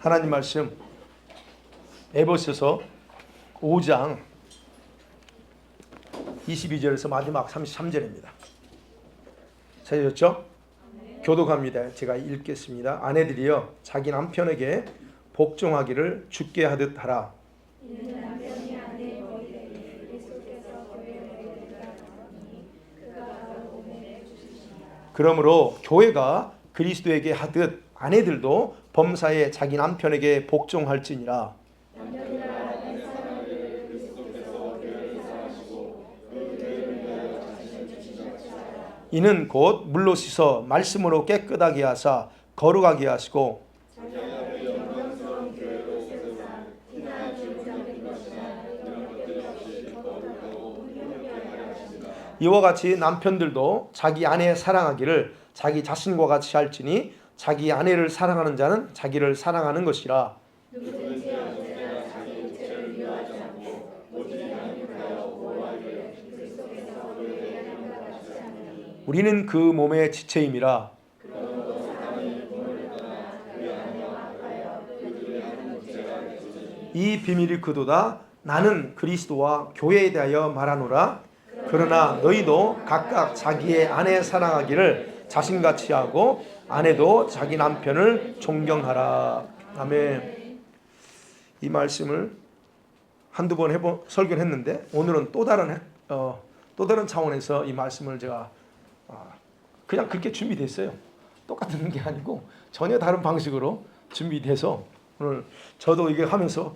하나님 말씀 에베소서 5장 22절에서 마지막 33절입니다. 찾으셨죠? 교독합니다. 제가 읽겠습니다. 아내들이여 자기 남편에게 복종하기를 주께 하듯 하라. 그러므로 교회가 그리스도에게 하듯 아내들도 범사에 자기 남편에게 복종할지니라. 이는 곧 물로 씻어 말씀으로 깨끗하게 하사 거룩하게 하시고 이와 같이 남편들도 자기 아내 사랑하기를 자기 자신과 같이 할지니 자기 아내를 사랑하는 자는 자기를 사랑하는 것이라. 우리는 그 몸의 지체임이라. 이 비밀이 그도다. 나는 그리스도와 교회에 대하여 말하노라. 그러나 너희도 각각 자기의 아내 사랑하기를 자신같이 하고 아내도 자기 남편을 존경하라. 아멘. 이 말씀을 한두 번 설교를 했는데 오늘은 또 다른 차원에서 이 말씀을 제가 그냥 그렇게 준비됐어요. 똑같은 게 아니고 전혀 다른 방식으로 준비돼서 오늘 저도 이게 하면서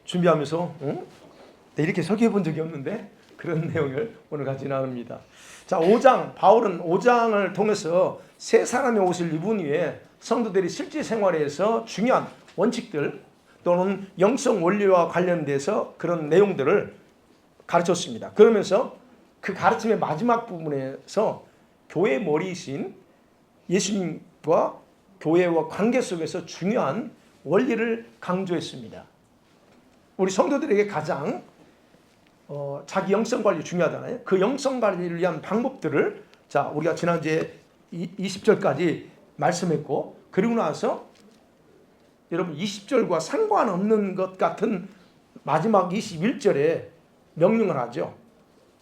준비하면서 이렇게 설교해 본 적이 없는데 그런 내용을 오늘 같이 나눕니다. 자, 5장 바울은 5장을 통해서 새 사람의 옷을 입은 후에 성도들이 실제 생활에서 중요한 원칙들 또는 영성 원리와 관련돼서 그런 내용들을 가르쳤습니다. 그러면서 그 가르침의 마지막 부분에서 교회 머리이신 예수님과 교회와 관계 속에서 중요한 원리를 강조했습니다. 우리 성도들에게 가장 자기 영성 관리 중요하잖아요. 그 영성 관리를 위한 방법들을 우리가 지난주에 20절까지 말씀했고, 그리고 나서 여러분 20절과 상관없는 것 같은 마지막 21절에 명령을 하죠.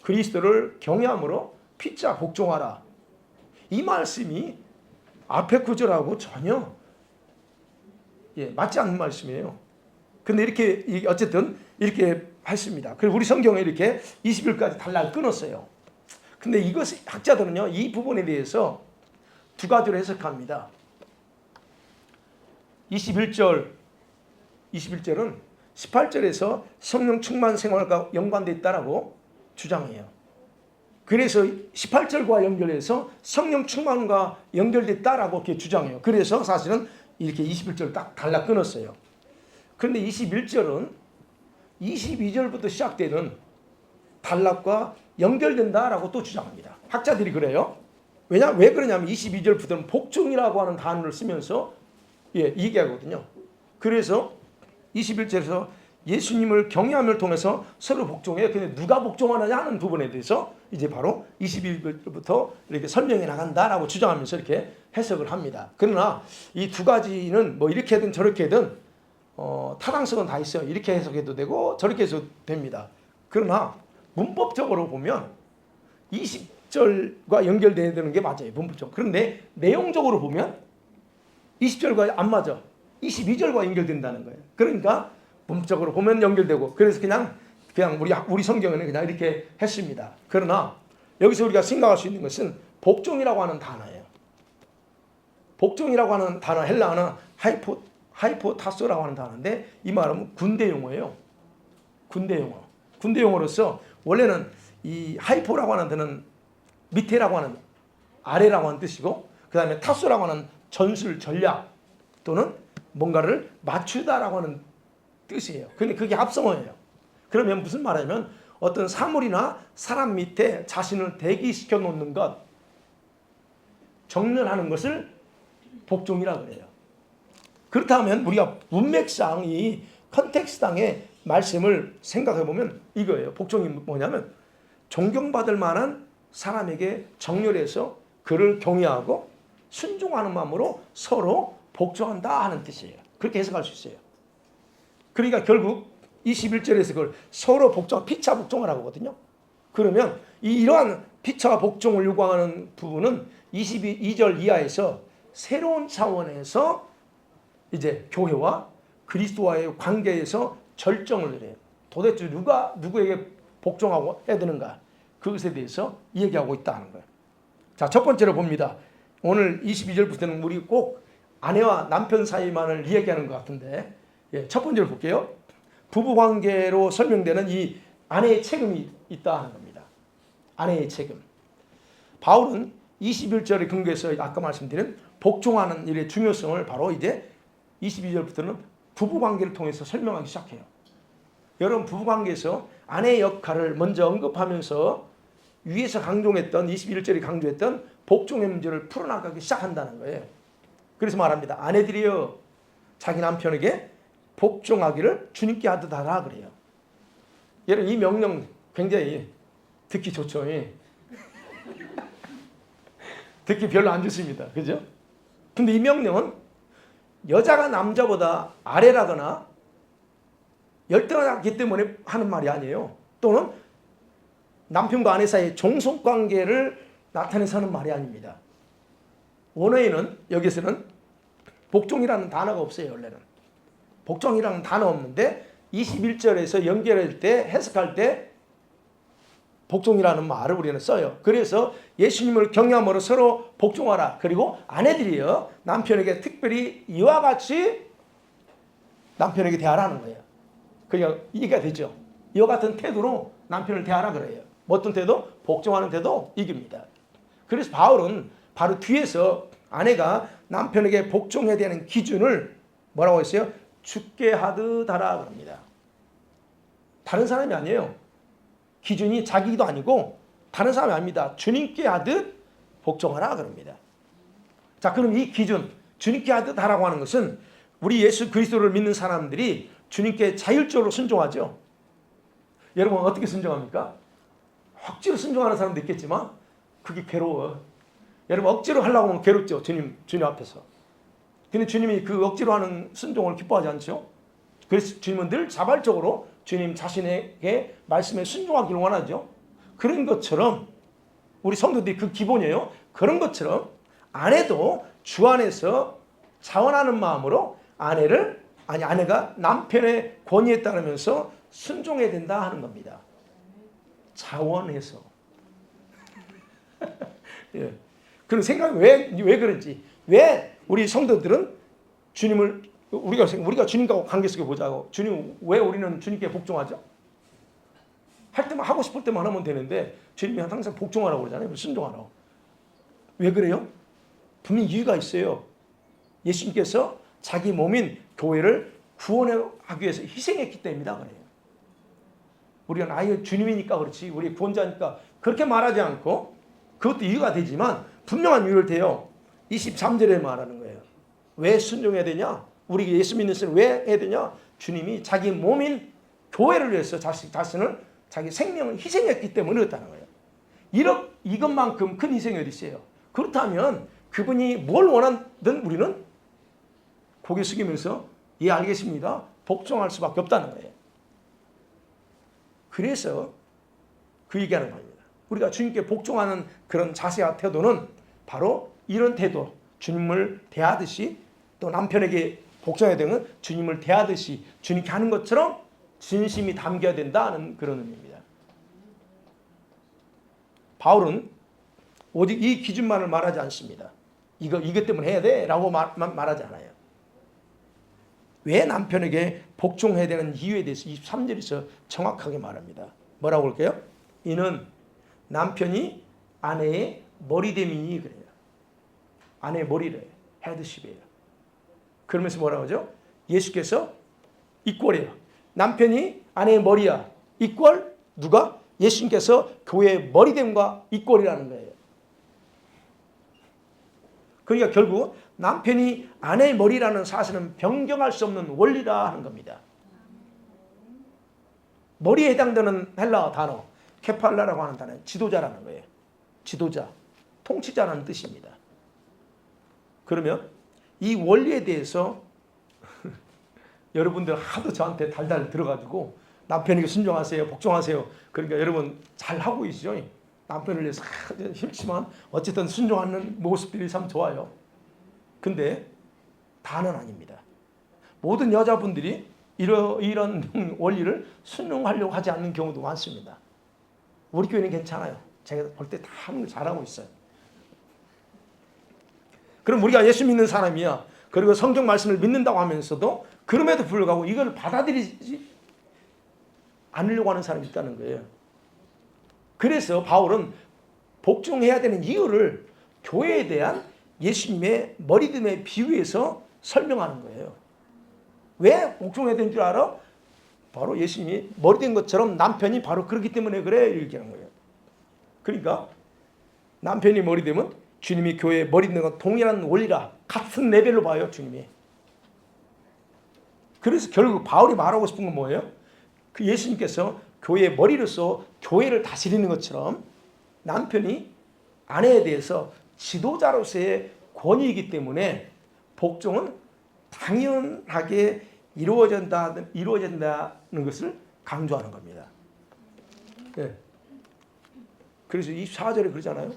그리스도를 경외함으로 피차 복종하라. 이 말씀이 앞에 구절하고 전혀 맞지 않는 말씀이에요. 근데 이렇게 어쨌든 이렇게 했습니다. 그리고 우리 성경에 이렇게 20일까지 달달 끊었어요. 근데 이것이 학자들은요, 이 부분에 대해서 두 가지로 해석합니다. 21절은 18절에서 성령 충만 생활과 연관되어 있다라고 주장해요. 그래서 18절과 연결해서 성령 충만과 연결됐다라고 이렇게 주장해요. 그래서 사실은 이렇게 21절 딱 달라 끊었어요. 그런데 21절은 22절부터 시작되는 단락과 연결된다라고 또 주장합니다. 학자들이 그래요. 왜 그러냐면 22절부터는 복종이라고 하는 단어를 쓰면서 얘기하거든요. 그래서 21절에서 예수님을 경외함을 통해서 서로 복종해. 근데 누가 복종하느냐 하는 부분에 대해서 이제 바로 22절부터 이렇게 설명해 나간다라고 주장하면서 이렇게 해석을 합니다. 그러나 이 두 가지는 뭐 이렇게든 저렇게든 타당성은 다 있어요. 이렇게 해석해도 되고 저렇게 해석도 됩니다. 그러나 문법적으로 보면 20절과 연결되어야 되는 게 맞아요. 문법적으로. 그런데 내용적으로 보면 20절과 안 맞아. 22절과 연결된다는 거예요. 그러니까 문법적으로 보면 연결되고, 그래서 그냥 우리 성경에는 그냥 이렇게 했습니다. 그러나 여기서 우리가 생각할 수 있는 것은 복종이라고 하는 단어예요. 복종이라고 하는 단어 헬라어는 하이포타소라고 하는 단어인데 이 말은 군대 용어예요. 군대 용어. 군대 용어로서 원래는 이 하이포라고 하는 단어는 밑에라고 하는, 아래라고 하는 뜻이고, 그 다음에 타소라고 하는 전술, 전략 또는 뭔가를 맞추다라고 하는 뜻이에요. 근데 그게 합성어예요. 그러면 무슨 말이냐면 어떤 사물이나 사람 밑에 자신을 대기시켜 놓는 것, 정렬하는 것을 복종이라고 그래요. 그렇다면 우리가 문맥상 이 컨텍스트상의 말씀을 생각해 보면 이거예요. 복종이 뭐냐면 존경받을 만한 사람에게 정렬해서 그를 경외하고 순종하는 마음으로 서로 복종한다 하는 뜻이에요. 그렇게 해석할 수 있어요. 그러니까 결국 21절에서 그걸 서로 복종, 피차 복종을 하거든요. 그러면 이러한 피차 복종을 요구하는 부분은 22절 이하에서 새로운 차원에서 이제 교회와 그리스도와의 관계에서 절정을 해요. 도대체 누가 누구에게 복종하고 해야 되는가? 그것에 대해서 얘기하고 있다는 거예요. 자, 첫 번째로 봅니다. 오늘 22절부터는 우리 꼭 아내와 남편 사이만을 이야기하는 것 같은데, 첫 번째로 볼게요. 부부관계로 설명되는 이 아내의 책임이 있다 하는 겁니다. 아내의 책임. 바울은 21절의 근거에서 아까 말씀드린 복종하는 일의 중요성을 바로 이제 22절부터는 부부관계를 통해서 설명하기 시작해요. 여러분, 부부관계에서 아내의 역할을 먼저 언급하면서 위에서 강조했던 21절이 강조했던 복종의 문제를 풀어나가기 시작한다는 거예요. 그래서 말합니다. 아내들이여 자기 남편에게 복종하기를 주님께 하듯 하라 그래요. 여러분, 이 명령 굉장히 듣기 좋죠. 듣기 별로 안 좋습니다. 그죠? 근데 이 명령은 여자가 남자보다 아래라거나 열등하기 때문에 하는 말이 아니에요. 또는 남편과 아내 사이의 종속관계를 나타내서 하는 말이 아닙니다. 원어에는 여기서는 복종이라는 단어가 없어요. 원래는 복종이라는 단어 없는데 21절에서 연결할 때 해석할 때 복종이라는 말을 우리는 써요. 그래서 예수님을 경외함으로 서로 복종하라. 그리고 아내들이요 남편에게 특별히 이와 같이 남편에게 대하라는 거예요. 그러니까 이해가 되죠. 이와 같은 태도로 남편을 대하라 그래요. 어떤 태도? 복종하는 태도 이깁니다. 그래서 바울은 바로 뒤에서 아내가 남편에게 복종해야 되는 기준을 뭐라고 했어요? 주께 하듯 하라 그럽니다. 다른 사람이 아니에요. 기준이 자기도 아니고 다른 사람이 아닙니다. 주님께 하듯 복종하라 그럽니다. 자, 그럼 이 기준 주님께 하듯 하라고 하는 것은 우리 예수 그리스도를 믿는 사람들이 주님께 자율적으로 순종하죠. 여러분, 어떻게 순종합니까? 억지로 순종하는 사람도 있겠지만 그게 괴로워. 여러분, 억지로 하려고 하면 괴롭죠. 주님 앞에서. 근데 주님이 그 억지로 하는 순종을 기뻐하지 않죠. 그래서 주님은 늘 자발적으로 주님 자신에게 말씀에 순종하기를 원하죠. 그런 것처럼 우리 성도들이 그 기본이에요. 그런 것처럼 아내도 주 안에서 자원하는 마음으로 아내가 남편의 권위에 따르면서 순종해야 된다 하는 겁니다. 자원해서. 예. 그런 생각이 왜 그런지, 왜 우리 성도들은 주님을 우리가 주님과 관계 속에 보자고, 주님 왜 우리는 주님께 복종하죠? 할 때만 하고 싶을 때만 하면 되는데 주님이 항상 복종하라고 그러잖아요. 순종하라고. 왜 그래요? 분명히 이유가 있어요. 예수님께서 자기 몸인 교회를 구원하기 위해서 희생했기 때문이다 그래요. 우리가 아예 주님이니까 그렇지, 우리 구원자니까 그렇게 말하지 않고, 그것도 이유가 되지만 분명한 이유를 대요. 23절에 말하는 거예요. 왜 순종해야 되냐? 우리 예수 믿는 사람 왜 해야 되냐? 주님이 자기 몸인 교회를 위해서 자신을 자기 생명을 희생했기 때문에 그렇다는 거예요. 이것만큼 큰 희생이 어디 있어요? 그렇다면 그분이 뭘 원하든 우리는 고개 숙이면서 예, 알겠습니다. 복종할 수밖에 없다는 거예요. 그래서 그 얘기하는 겁니다. 우리가 주님께 복종하는 그런 자세와 태도는 바로 이런 태도, 주님을 대하듯이, 또 남편에게 복종해야 되는 주님을 대하듯이 주님께 하는 것처럼 진심이 담겨야 된다는 그런 의미입니다. 바울은 오직 이 기준만을 말하지 않습니다. 이것 때문에 해야 돼 라고 말하지 않아요. 왜 남편에게 복종해야 되는 이유에 대해서 23절에서 정확하게 말합니다. 뭐라고 할까요? 이는 남편이 아내의 머리됨이니 그래요. 아내의 머리래. 헤드십이에요. 그러면서 뭐라고 하죠? 예수께서 이꼴이에요. 남편이 아내의 머리야. 이꼴 누가? 예수님께서 교회의 머리됨과 이꼴이라는 거예요. 그러니까 결국 남편이 아내의 머리라는 사실은 변경할 수 없는 원리라 하는 겁니다. 머리에 해당되는 헬라어 단어 케팔라라고 하는 단어는 지도자라는 거예요. 지도자, 통치자라는 뜻입니다. 그러면 이 원리에 대해서 여러분들 하도 저한테 달달 들어가지고 남편에게 순종하세요, 복종하세요. 그러니까 여러분 잘 하고 계시죠? 남편을 위해서 힘지만 어쨌든 순종하는 모습들이 참 좋아요. 근데 다는 아닙니다. 모든 여자분들이 이런 원리를 순종하려고 하지 않는 경우도 많습니다. 우리 교회는 괜찮아요. 제가 볼 때 다 하는 걸 잘하고 있어요. 그럼 우리가 예수 믿는 사람이야. 그리고 성경 말씀을 믿는다고 하면서도 그럼에도 불구하고 이걸 받아들이지 않으려고 하는 사람이 있다는 거예요. 그래서 바울은 복종해야 되는 이유를 교회에 대한 예수님의 머리됨에 비유해서 설명하는 거예요. 왜 복종해야 되는 줄 알아? 바로 예수님이 머리된 것처럼 남편이 바로 그렇기 때문에 그래 이렇게 하는 거예요. 그러니까 남편이 머리되면 주님이 교회에 머리된 건 동일한 원리라 같은 레벨로 봐요. 주님이. 그래서 결국 바울이 말하고 싶은 건 뭐예요? 그 예수님께서 교회의 머리로서 교회를 다스리는 것처럼 남편이 아내에 대해서 지도자로서의 권위이기 때문에 복종은 당연하게 이루어진다는 것을 강조하는 겁니다. 네. 그래서 24절에 그러잖아요.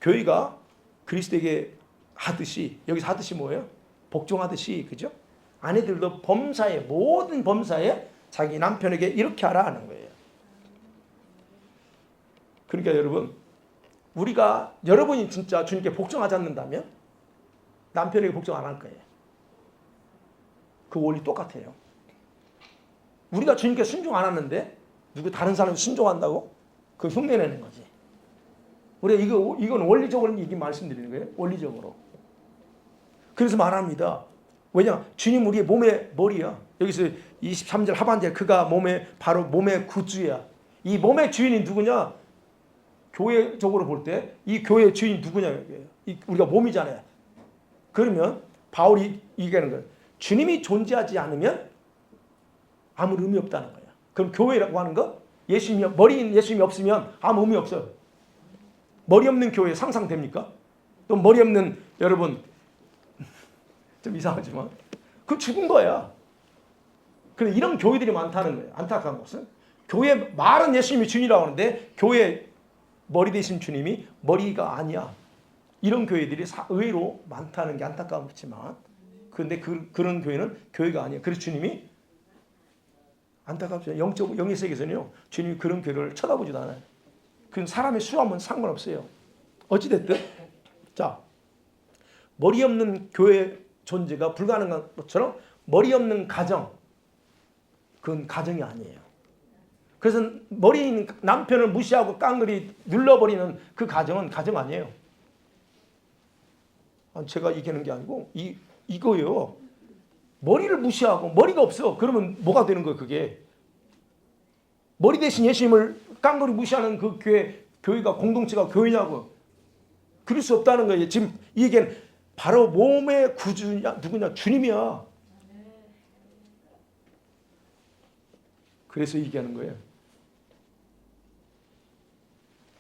교회가 그리스도에게 하듯이, 여기서 하듯이 뭐예요? 복종하듯이, 그죠? 아내들도 모든 범사에 자기 남편에게 이렇게 하라 하는 거예요. 그러니까 여러분이 진짜 주님께 복종하지 않는다면 남편에게 복종 안 할 거예요. 그 원리 똑같아요. 우리가 주님께 순종 안 하는데 다른 사람이 순종한다고? 그 흉내내는 거지. 우리가 이건 원리적으로 얘기 말씀드리는 거예요. 원리적으로. 그래서 말합니다. 왜냐? 주님 우리의 몸의 머리야. 여기서 23절 하반절에 그가 바로 몸의 구주야. 이 몸의 주인이 누구냐? 교회적으로 볼 때 이 교회의 주인이 누구냐? 우리가 몸이잖아요. 그러면 바울이 얘기하는 거예요. 주님이 존재하지 않으면 아무 의미 없다는 거예요. 그럼 교회라고 하는 거? 머리인 예수님이 없으면 아무 의미 없어요. 머리 없는 교회 상상됩니까? 또 머리 없는 여러분 좀 이상하지만 그 죽은 거야. 그래 이런 교회들이 많다는 거예요. 안타까운 것은 교회 말은 예수님이 주님이라고 하는데 교회 머리 대신 주님이 머리가 아니야. 이런 교회들이 의외로 많다는 게 안타깝지만 그런데 그런 교회는 교회가 아니에요. 그래서 주님이 안타깝죠. 영의 세계에서는요. 주님이 그런 교회를 쳐다보지도 않아요. 그건 사람의 수하면 상관없어요. 어찌됐든 자 머리 없는 교회 존재가 불가능한 것처럼 머리 없는 가정 그건 가정이 아니에요. 그래서 머리 있는 남편을 무시하고 깡그리 눌러버리는 그 가정은 가정 아니에요. 제가 얘기하는 게 아니고 이거예요. 머리를 무시하고 머리가 없어. 그러면 뭐가 되는 거예요 그게. 머리 대신 예수님을 깡그리 무시하는 그 교회가 공동체가 교회냐고. 그럴 수 없다는 거예요. 지금 이 얘기는 바로 몸의 구주냐 누구냐 주님이야. 그래서 얘기하는 거예요.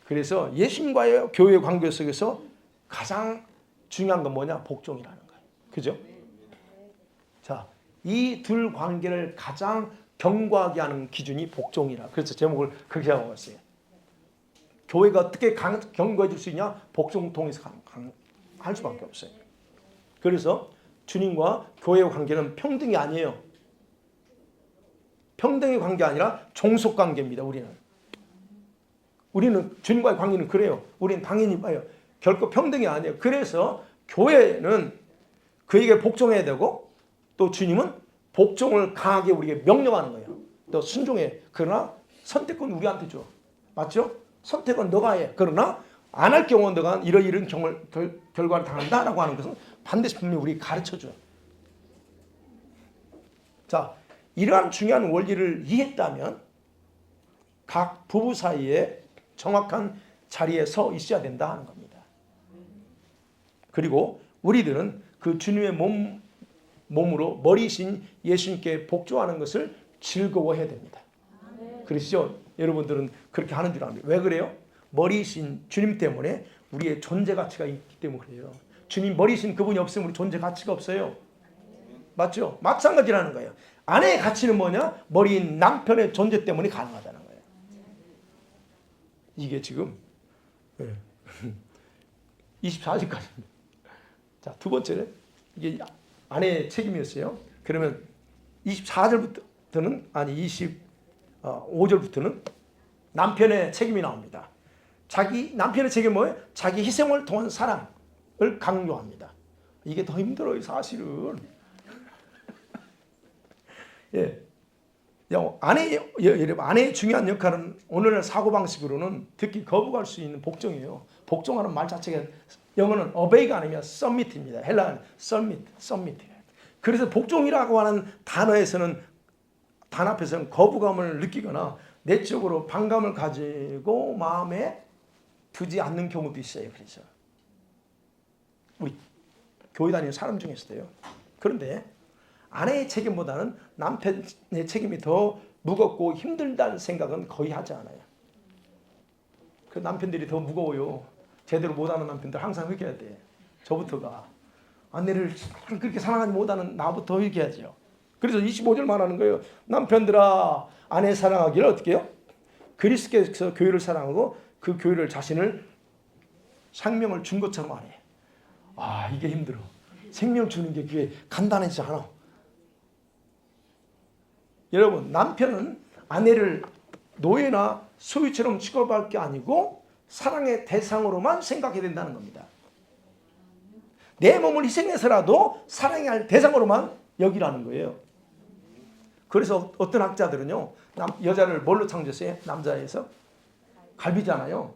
그래서 예수님과의 교회 관계 속에서 가장 중요한 건 뭐냐? 복종이라는 거예요. 그죠? 자, 이 둘 관계를 가장 견고하게 하는 기준이 복종이라. 그래서 제목을 그렇게 하고 있어요. 교회가 어떻게 견고해질 수 있냐? 복종 통해서 할 수밖에 없어요. 그래서 주님과 교회의 관계는 평등이 아니에요. 평등의 관계 아니라 종속 관계입니다. 우리는 주님과의 관계는 그래요. 우리는 당연히 봐요. 결코 평등이 아니에요. 그래서 교회는 그에게 복종해야 되고 또 주님은 복종을 강하게 우리에게 명령하는 거예요. 너 순종해. 그러나 선택권 우리한테 줘. 맞죠? 선택은 너가 해. 그러나 안 할 경우 너가 이런 결과를 당한다라고 하는 것은 반드시 분명히 우리 가르쳐줘. 자, 이러한 중요한 원리를 이해했다면 각 부부 사이에 정확한 자리에 서 있어야 된다 하는 겁니다. 그리고 우리들은 그 주님의 몸으로 머리신 예수님께 복종하는 것을 즐거워해야 됩니다. 그러시죠? 여러분들은 그렇게 하는 줄 압니다. 왜 그래요? 머리신 주님 때문에 우리의 존재 가치가 있기 때문에 그래요. 주님 머리신 그분이 없으면 우리 존재 가치가 없어요. 맞죠? 마찬가지라는 거예요. 아내의 가치는 뭐냐? 머리인 남편의 존재 때문에 가능하다는 거예요. 이게 지금 24절까지. 자, 두 번째는 이게 아내의 책임이었어요. 그러면 24절부터는 아니 25절부터는 남편의 책임이 나옵니다. 남편의 책임은 뭐예요? 자기 희생을 통한 사랑을 강조합니다. 이게 더 힘들어요, 사실은. 예. 아내의 중요한 역할은 오늘날 사고방식으로는 특히 거부할 수 있는 복종이에요. 복종하는 말 자체가 영어는 obey가 아니면 submit입니다. 헬라어는 submit. 그래서 복종이라고 하는 단어에서는 단어 앞에서는 거부감을 느끼거나 내적으로 반감을 가지고 마음에 두지 않는 경우도 있어요. 그래서 우리 교회 다니는 사람 중에서도요. 그런데 아내의 책임보다는 남편의 책임이 더 무겁고 힘들다는 생각은 거의 하지 않아요. 그 남편들이 더 무거워요. 제대로 못하는 남편들 항상 그렇게 해야 돼. 저부터가. 아내를 그렇게 사랑하지 못하는 나부터 이렇게 해야죠. 그래서 25절 말하는 거예요. 남편들아 아내 사랑하기를 어떻게 해요? 그리스도께서 교회를 사랑하고 그 교회를 자신을 생명을 준 것처럼 하네. 아, 이게 힘들어. 생명 주는 게 그게 간단하지 않아. 여러분, 남편은 아내를 노예나 소유처럼 취급할 게 아니고 사랑의 대상으로만 생각해야 된다는 겁니다. 내 몸을 희생해서라도 사랑할 대상으로만 여기라는 거예요. 그래서 어떤 학자들은요, 여자를 뭘로 창조했어요? 남자에서? 갈비잖아요.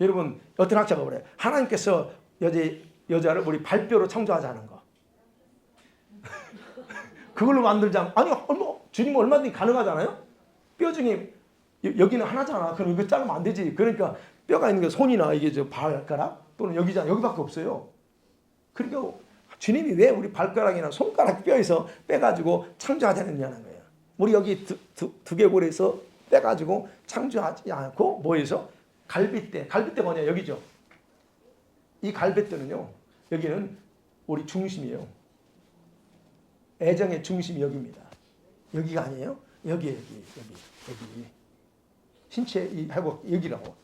여러분, 어떤 학자가 그래요. 하나님께서 여자를 우리 발뼈로 창조하자는 거. 그걸로 만들자. 아니, 주님 얼마든지 가능하잖아요. 뼈 중에 여기는 하나잖아. 그럼 이거 자르면 안 되지. 그러니까 뼈가 있는 게 손이나 이게 저 발가락 또는 여기잖아. 여기밖에 없어요. 그러니까 주님이 왜 우리 발가락이나 손가락 뼈에서 빼가지고 창조하자느냐는 거예요. 우리 여기 두개골에서 빼가지고 창조하지 않고 뭐에서? 갈빗대. 갈빗대 뭐냐? 여기죠. 이 갈빗대는요. 여기는 우리 중심이에요. 애정의 중심이 여기입니다. 여기가 아니에요? 여기. 신체 이 회복 여기라고.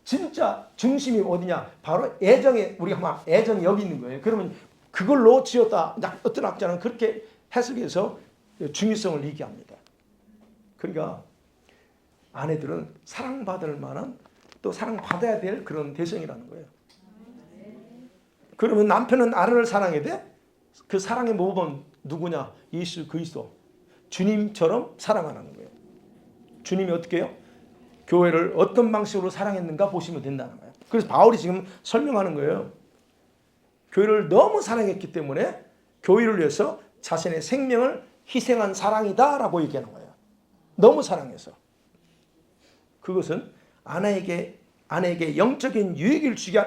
진짜 중심이 어디냐? 바로 애정에 우리가 막 애정이 여기 있는 거예요. 그러면 그걸로 지었다. 어떤 학자는 그렇게 해석해서 중요성을 얘기합니다. 그러니까 아내들은 사랑받을 만한 또 사랑받아야 될 그런 대상이라는 거예요. 그러면 남편은 아내를 사랑해야 돼? 그 사랑의 모범은 누구냐? 예수 그리스도. 주님처럼 사랑하는 거예요. 주님이 어떻게 해요? 교회를 어떤 방식으로 사랑했는가 보시면 된다는 거예요. 그래서 바울이 지금 설명하는 거예요. 교회를 너무 사랑했기 때문에 교회를 위해서 자신의 생명을 희생한 사랑이다라고 얘기하는 거예요. 너무 사랑해서. 그것은 아내에게 영적인 유익을 주게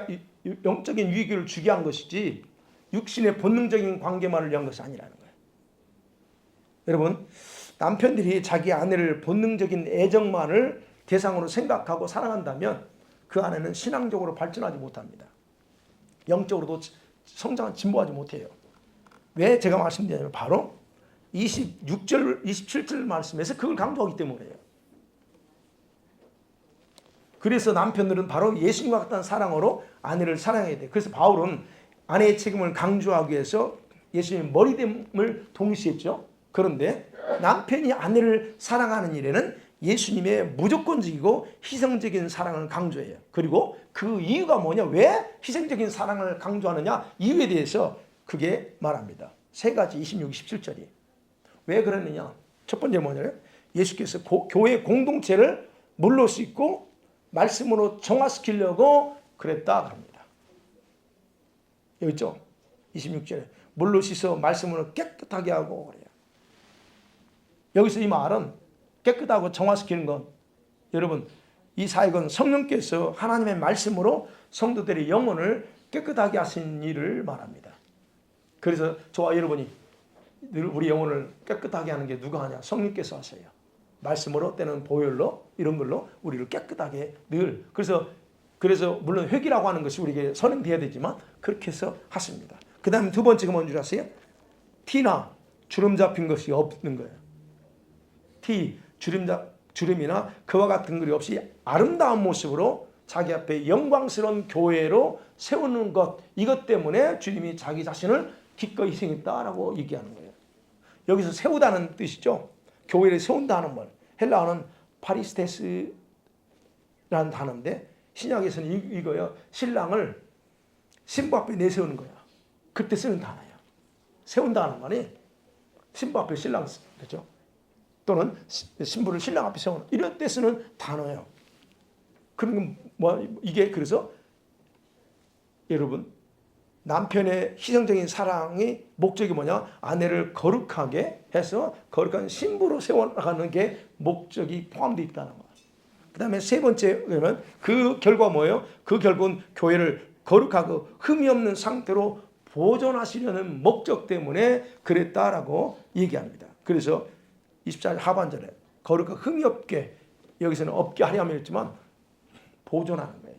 한 것이지 육신의 본능적인 관계만을 위한 것이 아니라는 거예요. 여러분, 남편들이 자기 아내를 본능적인 애정만을 대상으로 생각하고 사랑한다면 그 아내는 신앙적으로 발전하지 못합니다. 영적으로도 성장을 진보하지 못해요. 왜 제가 말씀드리냐면 바로 26절, 27절 말씀에서 그걸 강조하기 때문이에요. 그래서 남편들은 바로 예수님과 같은 사랑으로 아내를 사랑해야 돼요. 그래서 바울은 아내의 책임을 강조하기 위해서 예수님의 머리됨을 동시했죠. 그런데 남편이 아내를 사랑하는 일에는 예수님의 무조건적이고 희생적인 사랑을 강조해요. 그리고 그 이유가 뭐냐? 왜 희생적인 사랑을 강조하느냐? 이유에 대해서 그게 말합니다. 세 가지 26, 27절이. 왜 그러느냐? 첫 번째 뭐냐면 예수께서 교회 공동체를 물로 씻고 말씀으로 정화시키려고 그랬다 합니다. 여기 있죠? 26절에 물로 씻어 말씀으로 깨끗하게 하고 그래요. 여기서 이 말은 깨끗하고 정화시키는 건 여러분 이 사역은 성령께서 하나님의 말씀으로 성도들의 영혼을 깨끗하게 하신 일을 말합니다. 그래서 저와 여러분이 늘 우리 영혼을 깨끗하게 하는 게 누가 하냐? 성령께서 하세요. 말씀으로 때는 보혈로 이런 걸로 우리를 깨끗하게 늘 그래서 물론 회개라고 하는 것이 우리에게 선행되어야 되지만 그렇게 해서 하십니다. 그 다음에 두 번째가 뭔지 아세요? 티나 주름 잡힌 것이 없는 거예요. 주름이나 그와 같은 것이 없이 아름다운 모습으로 자기 앞에 영광스러운 교회로 세우는 것, 이것 때문에 주님이 자기 자신을 기꺼이 희생했다라고 얘기하는 거예요. 여기서 세우다는 뜻이죠. 교회를 세운다는 말. 헬라어는 파리스테스라는 단어인데 신약에서는 이거요. 신랑을 신부 앞에 내세우는 거야. 그때 쓰는 단어예요. 세운다는 말이 신부 앞에 신랑, 그렇죠? 또는 신부를 신랑 앞에 세우는, 이런 때 쓰는 단어예요. 그런 이게 그래서 여러분, 남편의 희생적인 사랑의 목적이 뭐냐? 아내를 거룩하게 해서 거룩한 신부로 세워나가는 게 목적이 포함되어 있다는 거예요. 그 다음에 세 번째, 그러면 그 결과 뭐예요? 그 결국은 교회를 거룩하고 흠이 없는 상태로 보존하시려는 목적 때문에 그랬다라고 얘기합니다. 그래서 24절 하반절에 거룩하고 흠이 없게, 여기서는 없게 하려 했지만 보존하는 거예요.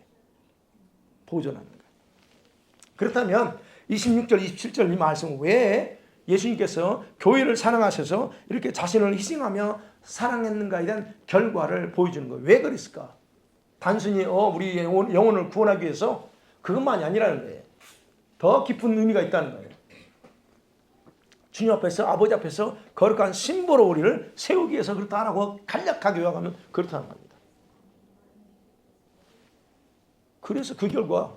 보존하는 거예요. 그렇다면 26절, 27절 이 말씀은 왜 예수님께서 교회를 사랑하셔서 이렇게 자신을 희생하며 사랑했는가에 대한 결과를 보여주는 거예요. 왜 그랬을까? 단순히 우리 영혼을 구원하기 위해서 그것만이 아니라는 거예요. 더 깊은 의미가 있다는 거예요. 주님 앞에서, 아버지 앞에서 거룩한 신부로 우리를 세우기 위해서 그렇다라고 간략하게 요약하면 그렇다는 겁니다. 그래서 그 결과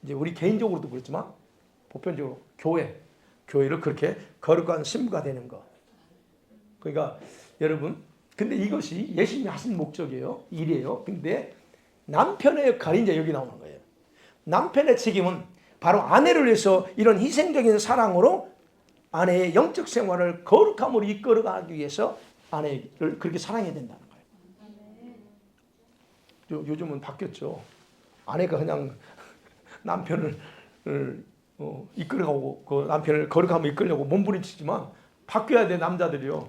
이제 우리 개인적으로도 그렇지만 보편적으로 교회를 그렇게 거룩한 신부가 되는 거. 그러니까 여러분, 근데 이것이 예수님이 하신 목적이에요. 일이에요. 근데 남편의 역할이 이제 여기 나오는 거예요. 남편의 책임은 바로 아내를 위해서 이런 희생적인 사랑으로 아내의 영적 생활을 거룩함으로 이끌어가기 위해서 아내를 그렇게 사랑해야 된다는 거예요. 요즘은 바뀌었죠. 아내가 그냥 남편을 이끌어가고 그 남편을 거룩함으로 이끌려고 몸부림치지만 바뀌어야 돼. 남자들이요.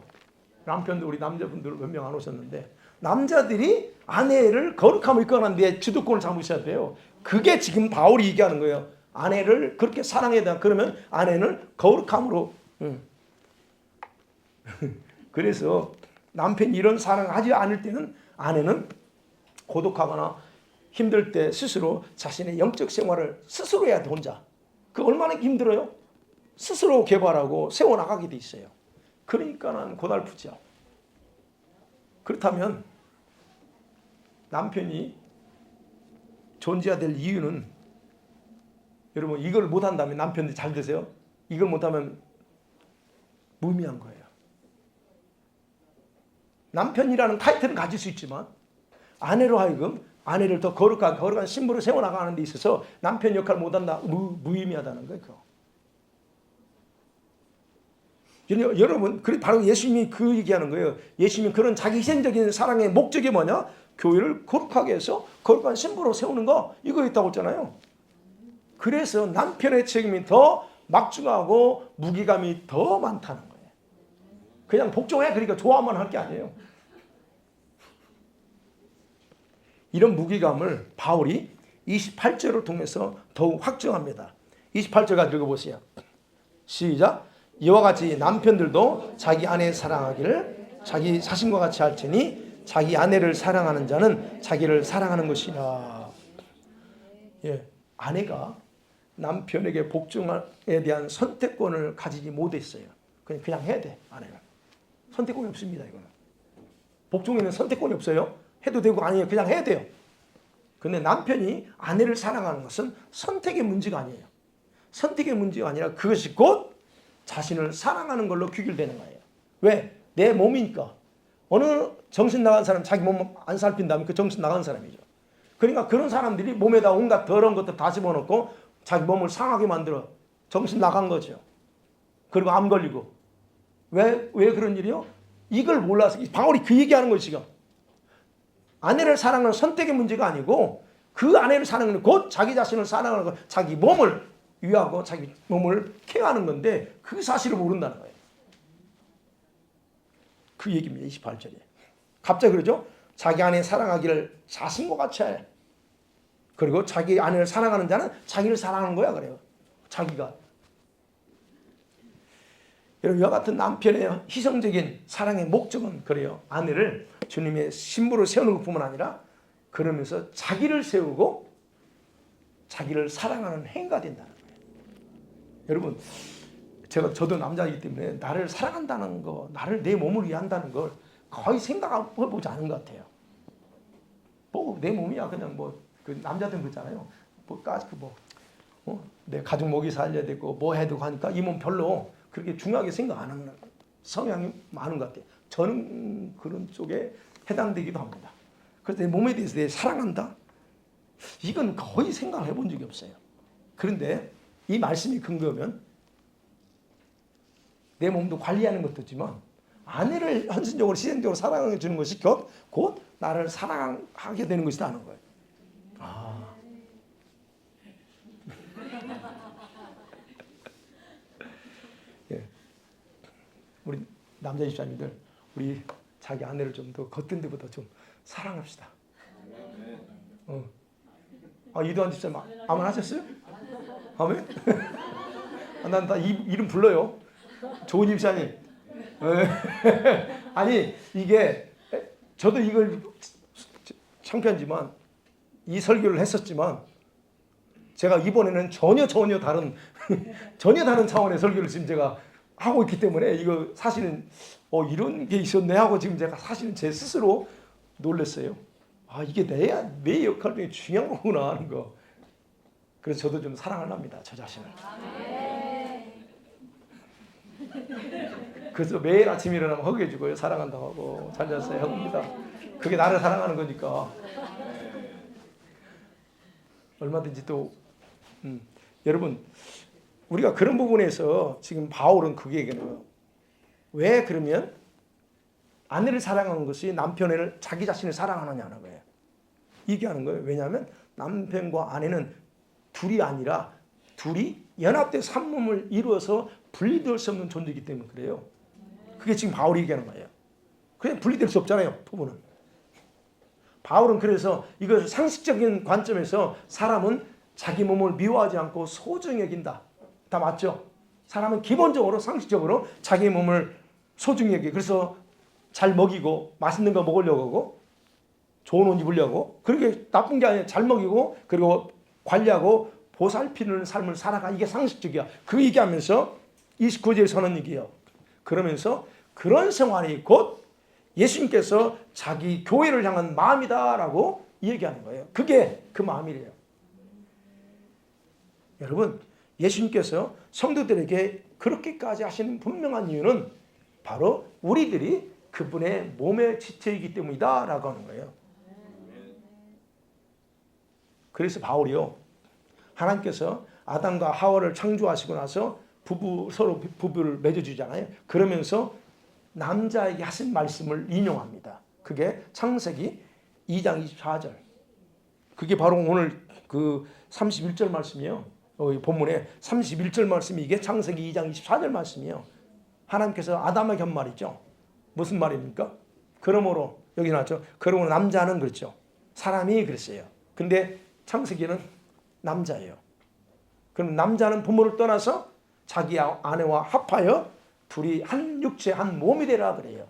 남편도 우리 남자분들 몇 명 안 오셨는데 남자들이 아내를 거룩함으로 이끌어가는데 주도권을 잡으셔야 돼요. 그게 지금 바울이 얘기하는 거예요. 아내를 그렇게 사랑해야 된다. 그러면 아내는 거룩함으로. 그래서 남편이 이런 사랑하지 않을 때는 아내는 고독하거나 힘들 때 스스로 자신의 영적 생활을 스스로 해야 돼. 혼자. 그 얼마나 힘들어요? 스스로 개발하고 세워나가게 돼 있어요. 그러니까는 고달프죠. 그렇다면 남편이 존재해야 될 이유는, 여러분, 이걸 못한다면, 남편들 잘 되세요? 이걸 못하면 무의미한 거예요. 남편이라는 타이틀은 가질 수 있지만 아내로 하여금 아내를 더 거룩한 신부로 세워나가는 데 있어서 남편 역할을 못한다, 무의미하다는 거예요. 여러분, 바로 예수님이 그 얘기하는 거예요. 예수님이 그런 자기 희생적인 사랑의 목적이 뭐냐? 교회를 거룩하게 해서 거룩한 신부로 세우는 거, 이거 있다고 했잖아요. 그래서 남편의 책임이 더 막중하고 무게감이 더 많다는 거예요. 그냥 복종해, 그러니까 좋아만 할 게 아니에요. 이런 무게감을 바울이 28절을 통해서 더욱 확증합니다. 28절까지 읽어보세요. 시작. 이와 같이 남편들도 자기 아내 사랑하기를 자기 자신과 같이 할지니 자기 아내를 사랑하는 자는 자기를 사랑하는 것이라. 예, 아내가 남편에게 복종에 대한 선택권을 가지지 못했어요. 그냥 해야 돼. 아내가 선택권이 없습니다. 이거는 복종에는 선택권이 없어요. 해도 되고 아니에요. 그냥 해야 돼요. 근데 남편이 아내를 사랑하는 것은 선택의 문제가 아니에요. 선택의 문제가 아니라 그것이 곧 자신을 사랑하는 걸로 귀결되는 거예요. 왜? 내 몸이니까. 어느 정신 나간 사람 자기 몸 안 살핀다면 그 정신 나간 사람이죠. 그러니까 그런 사람들이 몸에다 온갖 더러운 것들 다 집어넣고 자기 몸을 상하게 만들어. 정신 나간 거죠. 그리고 암 걸리고. 왜 그런 일이요? 이걸 몰라서 바울이 그 얘기하는 거예요. 지금 아내를 사랑하는 선택의 문제가 아니고 그 아내를 사랑하는 곧 자기 자신을 사랑하는 것, 자기 몸을 위하고 자기 몸을 케어하는 건데 그 사실을 모른다는 거예요. 그 얘기입니다. 28절에. 갑자기 그러죠. 자기 아내 사랑하기를 자신과 같이 해. 그리고 자기 아내를 사랑하는 자는 자기를 사랑하는 거야. 그래요. 자기가. 여러분, 이와 같은 남편의 희생적인 사랑의 목적은 그래요. 아내를 주님의 신부로 세우는 것뿐만 아니라 그러면서 자기를 세우고 자기를 사랑하는 행위가 된다는 거예요. 여러분, 저도 남자이기 때문에 나를 사랑한다는 거, 나를 내 몸을 위한다는 걸 거의 생각해보지 않은 것 같아요. 뭐 내 몸이야 그냥 그 남자들 그러잖아요. 내 가족 먹이 살려야 되고 뭐 해야 되고 하니까 이 몸 별로 그렇게 중요하게 생각 안 하는 성향이 많은 것 같아요. 저는 그런 쪽에 해당되기도 합니다. 그래서 내 몸에 대해서 내 사랑한다? 이건 거의 생각을 해본 적이 없어요. 그런데 이 말씀이 근거면 내 몸도 관리하는 것도 있지만 아내를 헌신적으로 희생적으로 사랑해 주는 것이 곧 나를 사랑하게 되는 것이라는 거예요. 예. 우리 남자 집사님들, 우리 자기 아내를 좀 더 겉든 데보다 좀 사랑합시다. 이도한 집사님 아멘 하셨어요? 아멘? 난 다 이름 불러요. 좋은 집사님. 아니 이게 저도 이걸 창피하지만 이 설교를 했었지만 제가 이번에는 전혀 다른 전혀 다른 차원의 설교를 지금 제가 하고 있기 때문에 이거 사실은 이런 게 있었네 하고 지금 제가 사실은 제 스스로 놀랐어요. 이게 내 역할 중에 중요한 거구나 하는 거. 그래서 저도 좀 사랑을 합니다. 저 자신을. 그래서 매일 아침 일어나면 허그해주고요. 사랑한다고 하고 잘 잤어요 합니다. 그게 나를 사랑하는 거니까. 얼마든지 또 여러분, 우리가 그런 부분에서 지금 바울은 그게 얘기하는 거예요. 왜 그러면 아내를 사랑하는 것이 남편을 자기 자신을 사랑하느냐는 거예요. 얘기하는 거예요. 왜냐하면 남편과 아내는 둘이 아니라 둘이 연합돼서 한 몸을 이루어서 분리될 수 없는 존재이기 때문에 그래요. 그게 지금 바울이 얘기하는 거예요. 그냥 분리될 수 없잖아요. 부부는. 바울은 그래서 이것을 상식적인 관점에서 사람은 자기 몸을 미워하지 않고 소중히 여긴다. 다 맞죠? 사람은 기본적으로 상식적으로 자기 몸을 소중히 여기. 그래서 잘 먹이고 맛있는 거 먹으려고 하고 좋은 옷 입으려고. 그렇게 나쁜 게 아니라 잘 먹이고 그리고 관리하고 보살피는 삶을 살아가. 이게 상식적이야. 그 얘기하면서 29절에 서는 얘기예요. 그러면서 그런 생활이 곧 예수님께서 자기 교회를 향한 마음이다라고 얘기하는 거예요. 그게 그 마음이래요. 여러분, 예수님께서 성도들에게 그렇게까지 하시는 분명한 이유는 바로 우리들이 그분의 몸의 지체이기 때문이다 라고 하는 거예요. 그래서 바울이요, 하나님께서 아담과 하와를 창조하시고 나서 서로 부부를 맺어주잖아요. 그러면서 남자에게 하신 말씀을 인용합니다. 그게 창세기 2장 24절. 그게 바로 오늘 그 31절 말씀이에요. 본문에 31절 말씀이 이게 창세기 2장 24절 말씀이에요. 하나님께서 아담에게 한 말이죠. 무슨 말입니까? 그러므로 여기 나왔죠. 그러므로 남자는 그렇죠. 사람이 그랬어요. 근데 창세기는 남자예요. 그럼 남자는 부모를 떠나서 자기 아내와 합하여 둘이 한 육체 한 몸이 되라 그래요.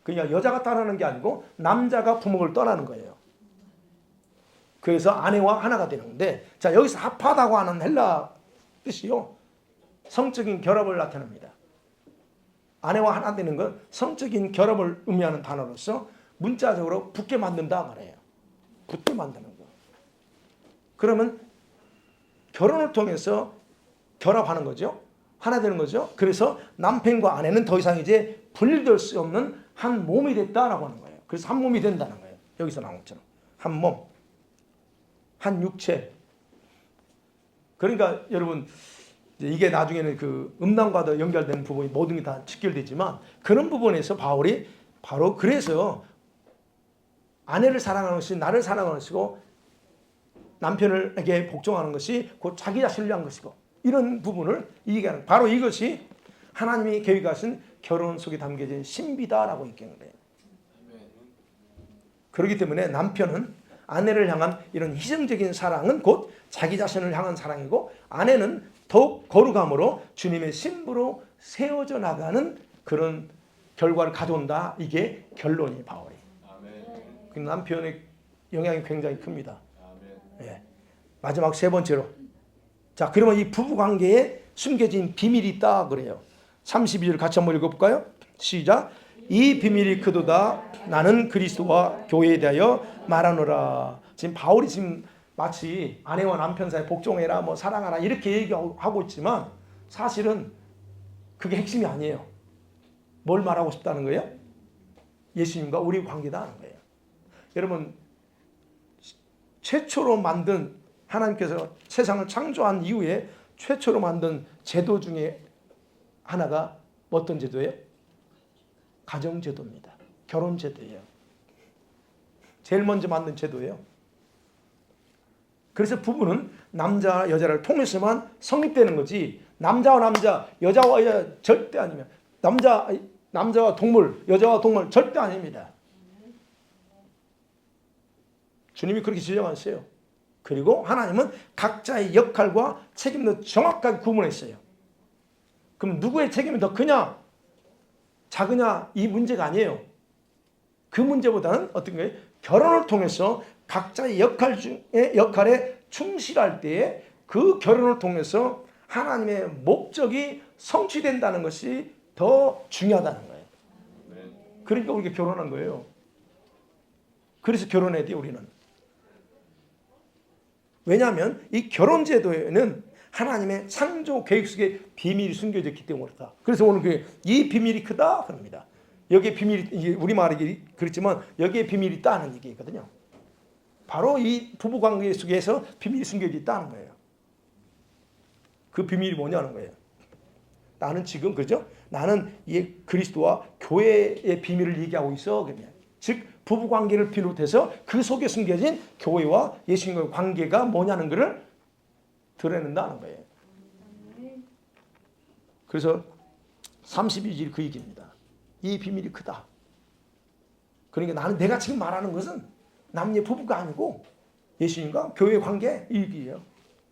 그러니까 여자가 떠나는 게 아니고 남자가 부모를 떠나는 거예요. 그래서 아내와 하나가 되는 건데, 자 여기서 합하다고 하는 헬라 뜻이요, 성적인 결합을 나타냅니다. 아내와 하나 되는 건 성적인 결합을 의미하는 단어로서 문자적으로 붙게 만든다 말이에요. 붙게 만드는 거. 그러면 결혼을 통해서 결합하는 거죠. 하나 되는 거죠. 그래서 남편과 아내는 더 이상 이제 분리될 수 없는 한 몸이 됐다라고 하는 거예요. 그래서 한 몸이 된다는 거예요. 여기서 나온 것처럼 한 몸, 한 육체. 그러니까 여러분, 이게 나중에는 그 음란과도 연결되는 부분이 모든 게 다 직결되지만 그런 부분에서 바울이 바로 그래서 아내를 사랑하는 것이 나를 사랑하는 것이고 남편에게 복종하는 것이 곧 자기 자신을 위한 것이고, 이런 부분을 얘기하는, 바로 이것이 하나님이 계획하신 결혼 속에 담겨진 신비다라고 얘기하는 거예요. 그렇기 때문에 남편은 아내를 향한 이런 희생적인 사랑은 곧 자기 자신을 향한 사랑이고, 아내는 더욱 거룩함으로 주님의 신부로 세워져 나가는 그런 결과를 가져온다. 이게 결론이 바울이. 그 남편의 영향이 굉장히 큽니다. 예. 마지막 세 번째로. 자, 그러면 이 부부 관계에 숨겨진 비밀이 있다 그래요. 32절 같이 한번 읽어볼까요? 시작. 이 비밀이 크도다. 나는 그리스도와 교회에 대하여 말하노라. 지금 바울이 지금 마치 아내와 남편 사이 복종해라, 뭐 사랑하라 이렇게 얘기하고 있지만 사실은 그게 핵심이 아니에요. 뭘 말하고 싶다는 거예요? 예수님과 우리 관계다 하는 거예요. 여러분, 최초로 만든 하나님께서 세상을 창조한 이후에 최초로 만든 제도 중에 하나가 어떤 제도예요? 가정제도입니다. 결혼제도예요. 제일 먼저 만든 제도예요. 그래서 부부는 남자와 여자를 통해서만 성립되는 거지, 남자와 남자, 여자와 여자 절대 아니면 남자와 동물, 여자와 동물 절대 아닙니다. 주님이 그렇게 지정하셨어요. 그리고 하나님은 각자의 역할과 책임도 정확하게 구분했어요. 그럼 누구의 책임이 더 크냐, 작으냐 이 문제가 아니에요. 그 문제보다는 어떤 거예요? 결혼을 통해서 각자의 역할에 충실할 때에 그 결혼을 통해서 하나님의 목적이 성취된다는 것이 더 중요하다는 거예요. 그러니까 우리가 결혼한 거예요. 그래서 결혼해야 돼요, 우리는. 왜냐하면 이 결혼제도에는 하나님의 창조 계획 속에 비밀이 숨겨져 있기 때문에 그렇다. 그래서 오늘 이 비밀이 크다 그럽니다. 여기에 비밀이, 우리말이 그렇지만 여기에 비밀이 있다는 얘기거든요. 바로 이 부부관계 속에서 비밀이 숨겨져 있다는 거예요. 그 비밀이 뭐냐는 거예요. 나는 지금, 그죠? 나는 이 그리스도와 교회의 비밀을 얘기하고 있어. 그러면 즉 부부관계를 비롯해서 그 속에 숨겨진 교회와 예수님과의 관계가 뭐냐는 것을 드러낸다는 거예요. 그래서 32절 그 얘기입니다. 이 비밀이 크다. 그러니까 나는 내가 지금 말하는 것은 남녀 부부가 아니고 예수님과 교회의 관계 이 얘기예요.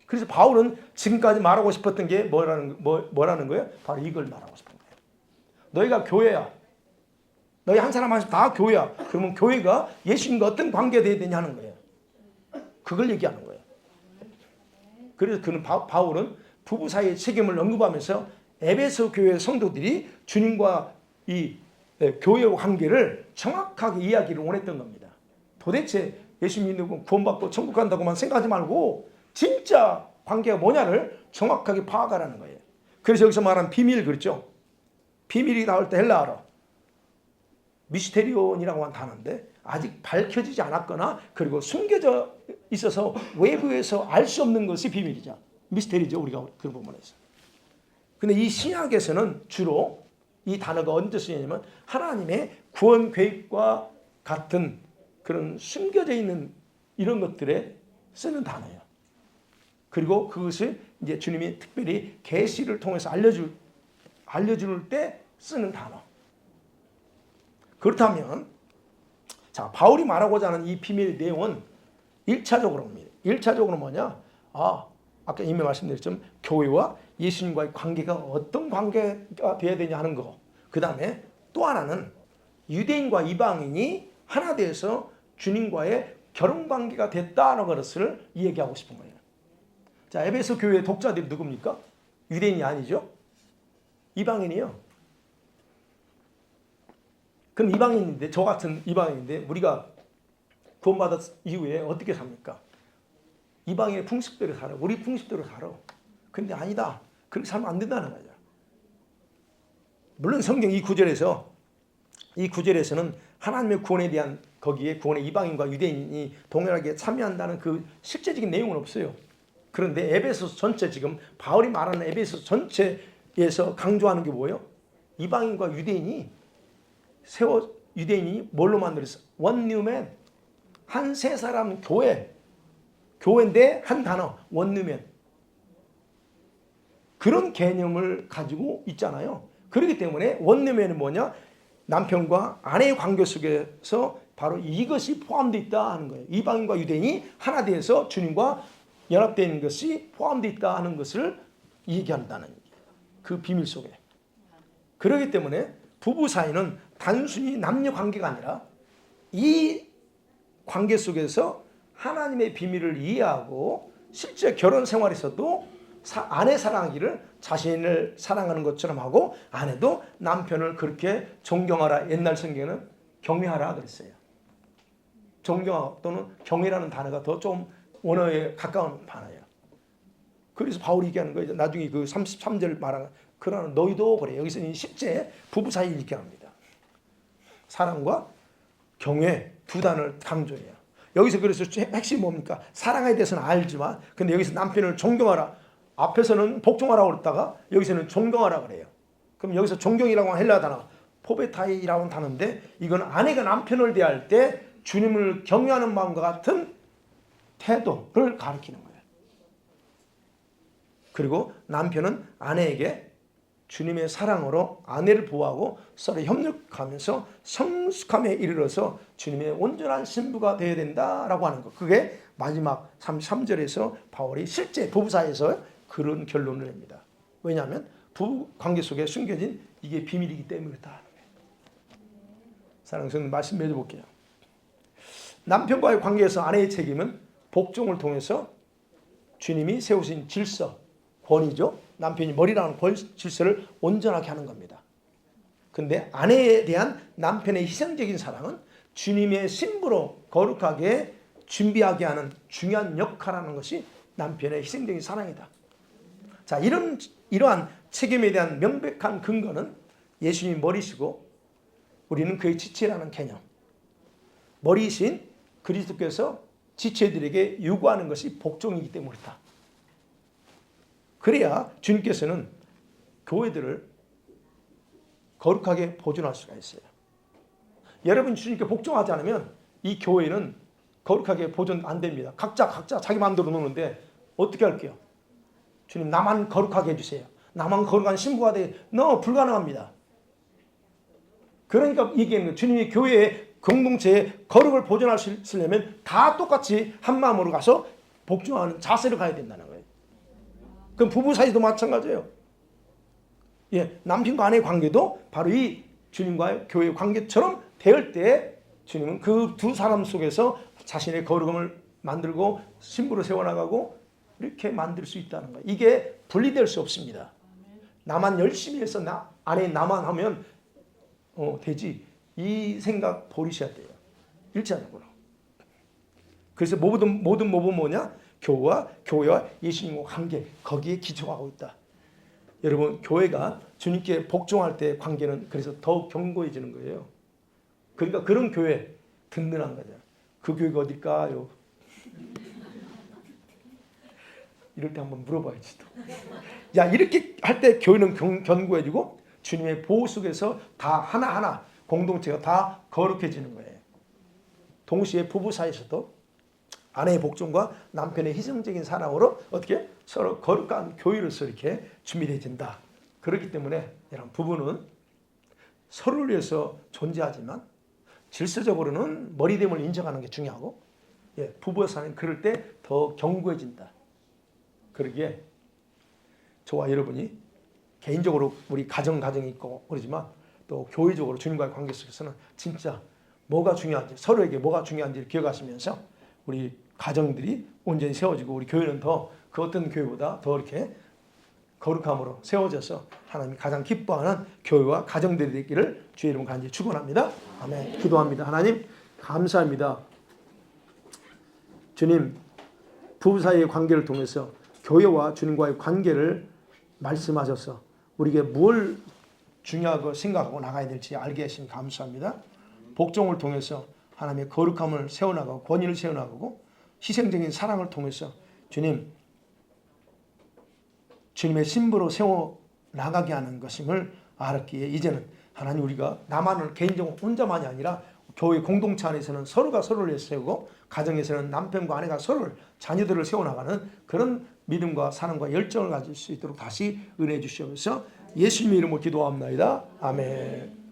그래서 바울은 지금까지 말하고 싶었던 게 뭐라는 거예요? 바로 이걸 말하고 싶은 거예요. 너희가 교회야. 너희 한 사람 한 사람 다 교회야. 그러면 교회가 예수님과 어떤 관계가 되어야 되냐는 거예요. 그걸 얘기하는 거예요. 그래서 바울은 부부 사이의 책임을 언급하면서 에베소 교회 성도들이 주님과 이 교회와 관계를 정확하게 이야기를 원했던 겁니다. 도대체 예수 믿는 구원받고 천국 간다고만 생각하지 말고 진짜 관계가 뭐냐를 정확하게 파악하라는 거예요. 그래서 여기서 말한 비밀, 그렇죠? 비밀이 나올 때 헬라어로 미스테리온이라고 하는 단어인데 아직 밝혀지지 않았거나 그리고 숨겨져 있어서 외부에서 알 수 없는 것이 비밀이죠. 미스테리죠, 우리가 그런 부분에서. 근데 이 신약에서는 주로 이 단어가 언제 쓰냐면 하나님의 구원 계획과 같은 그런 숨겨져 있는 이런 것들에 쓰는 단어예요. 그리고 그것을 이제 주님이 특별히 계시를 통해서 알려줄 때 쓰는 단어. 그렇다면 자, 바울이 말하고자 하는 이 비밀의 내용은 1차적으로입니다. 1차적으로 뭐냐? 아까 이미 말씀드렸지만 교회와 예수님과의 관계가 어떤 관계가 되어야 되냐 하는 거. 그 다음에 또 하나는 유대인과 이방인이 하나 되어서 주님과의 결혼관계가 됐다는 것을 얘기하고 싶은 거예요. 자, 에베소 교회의 독자들이 누굽니까? 유대인이 아니죠? 이방인이요. 그럼 이방인인데, 저 같은 이방인인데 우리가 구원받았 이후에 어떻게 삽니까? 이방인의 풍습대로 살아. 우리 풍습대로 살아. 근데 아니다. 그렇게 살면 안 된다는 거죠. 물론 성경 이 구절에서는 하나님의 구원에 대한 거기에 구원의 이방인과 유대인이 동일하게 참여한다는 그 실제적인 내용은 없어요. 그런데 에베소 전체, 지금 바울이 말하는 에베소 전체에서 강조하는 게 뭐예요? 이방인과 유대인이 유대인이 뭘로 만들었어? 원 뉴맨. 한 세 사람 교회인데 한 단어, 원 뉴맨. 그런 개념을 가지고 있잖아요. 그렇기 때문에 원 뉴맨은 뭐냐? 남편과 아내의 관계 속에서 바로 이것이 포함되어 있다 하는 거예요. 이방인과 유대인이 하나 되어서 주님과 연합되어 있는 것이 포함되어 있다 하는 것을 얘기한다는 얘기예요. 그 비밀 속에. 그렇기 때문에 부부 사이는 단순히 남녀 관계가 아니라 이 관계 속에서 하나님의 비밀을 이해하고 실제 결혼 생활에서도 아내 사랑하기를 자신을 사랑하는 것처럼 하고 아내도 남편을 그렇게 존경하라. 옛날 성경에는 경외하라 그랬어요. 존경 또는 경외라는 단어가 더 좀 원어에 가까운 단어예요. 그래서 바울이 얘기하는 거예요. 나중에 그 33절 말하는 그러나 너희도 그래. 여기서는 10제 부부 사이를 얘기합니다. 사랑과 경외 두 단어를 강조해요. 여기서 그래서 핵심이 뭡니까? 사랑에 대해서는 알지만 근데 여기서 남편을 존경하라. 앞에서는 복종하라고 그랬다가 여기서는 존경하라 그래요. 그럼 여기서 존경이라고 하는 헬라 단어 포베타이라고 하는 단어인데 이건 아내가 남편을 대할 때 주님을 경외하는 마음과 같은 태도를 가리키는 거예요. 그리고 남편은 아내에게 주님의 사랑으로 아내를 보호하고 서로 협력하면서 성숙함에 이르러서 주님의 온전한 신부가 되어야 된다라고 하는 것. 그게 마지막 33절에서 바울이 실제 부부 사이에서 그런 결론을 냅니다. 왜냐하면 부부 관계 속에 숨겨진 이게 비밀이기 때문이다. 사랑하는 성도님 말씀 맺어볼게요. 남편과의 관계에서 아내의 책임은 복종을 통해서 주님이 세우신 질서, 권위죠. 남편이 머리라는 질서를 온전하게 하는 겁니다. 근데 아내에 대한 남편의 희생적인 사랑은 주님의 신부로 거룩하게 준비하게 하는 중요한 역할을 것이 남편의 희생적인 사랑이다. 자, 이러한 책임에 대한 명백한 근거는 예수님이 머리시고 우리는 그의 지체라는 개념. 머리이신 그리스도께서 지체들에게 요구하는 것이 복종이기 때문이다. 그래야 주님께서는 교회들을 거룩하게 보존할 수가 있어요. 여러분 주님께 복종하지 않으면 이 교회는 거룩하게 보존 안 됩니다. 각자 자기 마음대로 노는데 어떻게 할게요? 주님 나만 거룩하게 해주세요. 나만 거룩한 신부가 돼. 너무 불가능합니다. 그러니까 얘기하는 거예요. 주님이 교회의 공동체의 거룩을 보존하시려면 다 똑같이 한 마음으로 가서 복종하는 자세로 가야 된다는 거예요. 그럼 부부 사이도 마찬가지예요. 예, 남편과 아내의 관계도 바로 이 주님과의 교회의 관계처럼 대할 때 주님은 그 두 사람 속에서 자신의 거룩함을 만들고 신부로 세워나가고 이렇게 만들 수 있다는 거예요. 이게 분리될 수 없습니다. 나만 열심히 해서 아내 나만 하면 되지. 이 생각 버리셔야 돼요. 일차적으로. 그래서 모든 법은 뭐냐? 교회와 예수님과 관계 거기에 기초하고 있다. 여러분 교회가 주님께 복종할 때 관계는 그래서 더욱 견고해지는 거예요. 그러니까 그런 교회 든든한 거죠. 그 교회가 어딜까요? 이럴 때 한번 물어봐야지 또. 야 이렇게 할 때 교회는 견고해지고 주님의 보호 속에서 다 하나하나 공동체가 다 거룩해지는 거예요. 동시에 부부 사이에서도 아내의 복종과 남편의 희생적인 사랑으로 어떻게 서로 거룩한 교회로서 이렇게 준비되어진다. 그렇기 때문에 여러분 부부는 서로를 위해서 존재하지만 질서적으로는 머리됨을 인정하는 게 중요하고 부부 사이는 그럴 때 더 견고해진다. 그러기에 저와 여러분이 개인적으로 우리 가정이 있고 그러지만 또 교회적으로 주님과의 관계 속에서는 진짜 뭐가 중요한지 서로에게 뭐가 중요한지를 기억하시면서 우리 가정들이 온전히 세워지고 우리 교회는 더 그 어떤 교회보다 더 이렇게 거룩함으로 세워져서 하나님이 가장 기뻐하는 교회와 가정들이 되기를 주의 이름 간절히 축원합니다. 아멘. 기도합니다. 하나님 감사합니다. 주님 부부 사이의 관계를 통해서 교회와 주님과의 관계를 말씀하셔서 우리에게 뭘 중요하고 생각하고 나가야 될지 알게 하시니 감사합니다. 복종을 통해서 하나님의 거룩함을 세워나가고 권위를 세워나가고 희생적인 사랑을 통해서 주님의 신부로 세워나가게 하는 것임을 알았기에 이제는 하나님 우리가 나만을 개인적으로 혼자만이 아니라 교회 공동체 안에서는 서로가 서로를 세우고 가정에서는 남편과 아내가 서로를 자녀들을 세워나가는 그런 믿음과 사랑과 열정을 가질 수 있도록 다시 은혜해 주시옵소서. 예수님의 이름으로 기도합니다. 아멘.